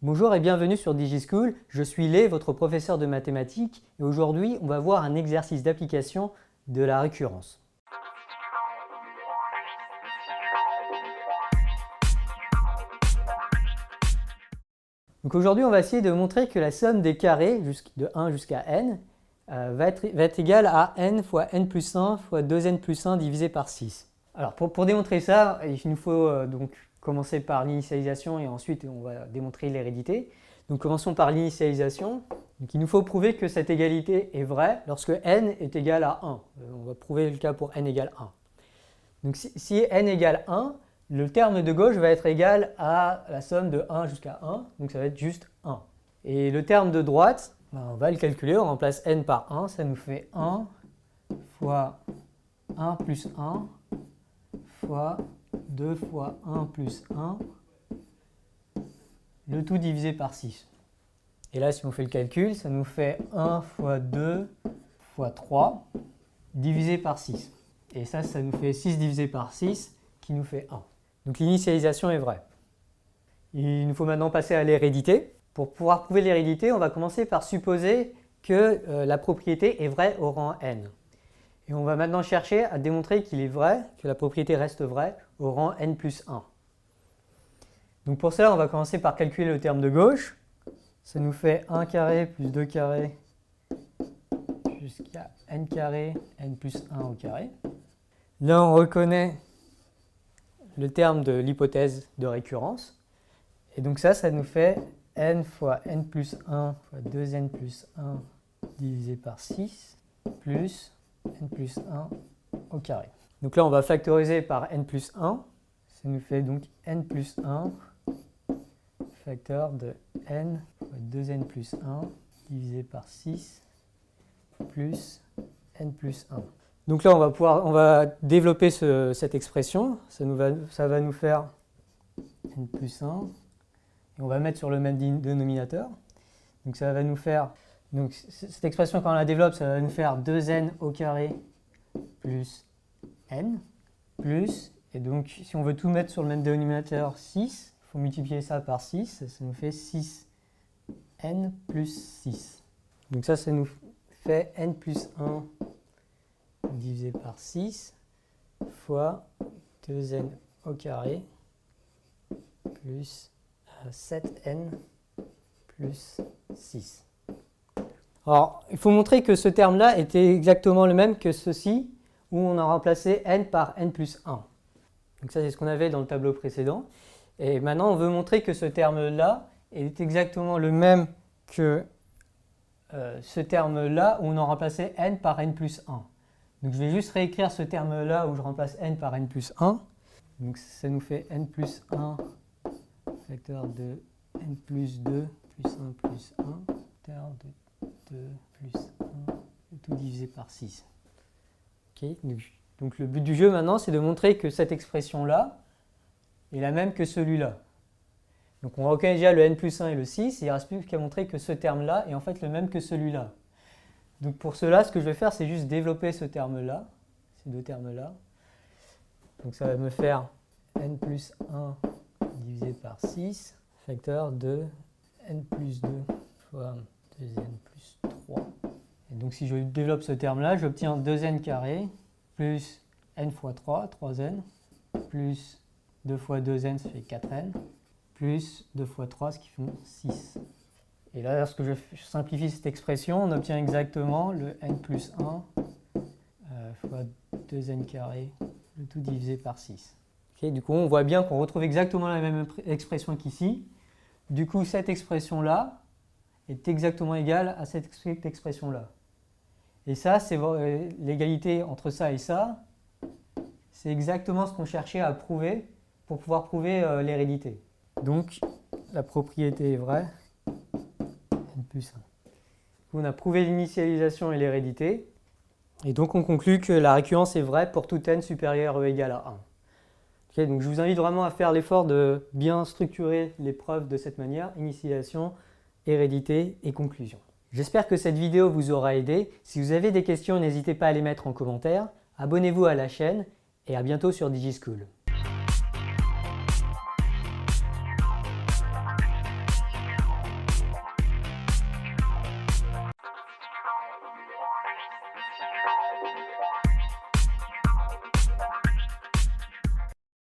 Bonjour et bienvenue sur DigiSchool, je suis Lé, votre professeur de mathématiques, et aujourd'hui on va voir un exercice d'application de la récurrence. Donc aujourd'hui on va essayer de montrer que la somme des carrés de 1 jusqu'à n va être égale à n fois n plus 1 fois 2n plus 1 divisé par 6. Alors pour démontrer ça, il nous faut donc commencer par l'initialisation et ensuite on va démontrer l'hérédité. Donc commençons par l'initialisation. Il nous faut prouver que cette égalité est vraie lorsque n est égal à 1. On va prouver le cas pour n égale 1. Donc si n égale 1, le terme de gauche va être égal à la somme de 1 jusqu'à 1, donc ça va être juste 1. Et le terme de droite, on va le calculer, on remplace n par 1, ça nous fait 1 fois 1 plus 1 fois 2 fois 1 plus 1, le tout divisé par 6. Et là, si on fait le calcul, ça nous fait 1 fois 2 fois 3 divisé par 6. Et ça nous fait 6 divisé par 6 qui nous fait 1. Donc l'initialisation est vraie. Il nous faut maintenant passer à l'hérédité. Pour pouvoir prouver l'hérédité, on va commencer par supposer que la propriété est vraie au rang n. Et on va maintenant chercher à démontrer qu'il est vrai, que la propriété reste vraie au rang n plus 1. Donc pour cela, on va commencer par calculer le terme de gauche. Ça nous fait 1 carré plus 2 carrés jusqu'à n carré, n plus 1 au carré. Là, on reconnaît le terme de l'hypothèse de récurrence. Et donc ça nous fait n fois n plus 1 fois 2n plus 1 divisé par 6 plus n plus 1 au carré. Donc là, on va factoriser par n plus 1. Ça nous fait donc n plus 1 facteur de n fois 2n plus 1 divisé par 6 plus n plus 1. Donc là, on va développer cette expression. Ça va nous faire n plus 1. Et on va mettre sur le même dénominateur. Donc ça va nous faire, donc cette expression quand on la développe, ça va nous faire 2n au carré plus n plus, et donc si on veut tout mettre sur le même dénominateur 6, il faut multiplier ça par 6, ça nous fait 6n plus 6. Donc ça nous fait n plus 1 divisé par 6 fois 2n au carré plus 7n plus 6. Alors, il faut montrer que ce terme-là était exactement le même que ceci, où on a remplacé n par n plus 1. Donc ça, c'est ce qu'on avait dans le tableau précédent. Et maintenant, on veut montrer que ce terme-là est exactement le même que ce terme-là, où on a remplacé n par n plus 1. Donc je vais juste réécrire ce terme-là, où je remplace n par n plus 1. Donc ça nous fait n plus 1 facteur de n plus 2 plus 1 plus 1, facteur de 2 plus 1, tout divisé par 6. Okay. Donc le but du jeu maintenant, c'est de montrer que cette expression-là est la même que celui-là. Donc on reconnaît déjà le n plus 1 et le 6, et il ne reste plus qu'à montrer que ce terme-là est en fait le même que celui-là. Donc pour cela, ce que je vais faire, c'est juste développer ce terme-là, ces deux termes-là. Donc ça va me faire n plus 1 divisé par 6, facteur de n plus 2 fois 2n plus 3. Et donc si je développe ce terme-là, j'obtiens 2n carré plus n fois 3, 3n, plus 2 fois 2n, ça fait 4n, plus 2 fois 3, ce qui fait 6. Et là, lorsque je simplifie cette expression, on obtient exactement le n plus 1 fois 2n carré, le tout divisé par 6. Okay, du coup, on voit bien qu'on retrouve exactement la même expression qu'ici. Du coup, cette expression-là est exactement égale à cette expression-là. Et ça, c'est l'égalité entre ça et ça. C'est exactement ce qu'on cherchait à prouver pour pouvoir prouver l'hérédité. Donc, la propriété est vraie. N plus 1. On a prouvé l'initialisation et l'hérédité. Et donc, on conclut que la récurrence est vraie pour tout n supérieur ou égal à 1. Okay, donc je vous invite vraiment à faire l'effort de bien structurer les preuves de cette manière, initialisation, hérédité et conclusion. J'espère que cette vidéo vous aura aidé. Si vous avez des questions, n'hésitez pas à les mettre en commentaire. Abonnez-vous à la chaîne et à bientôt sur DigiSchool.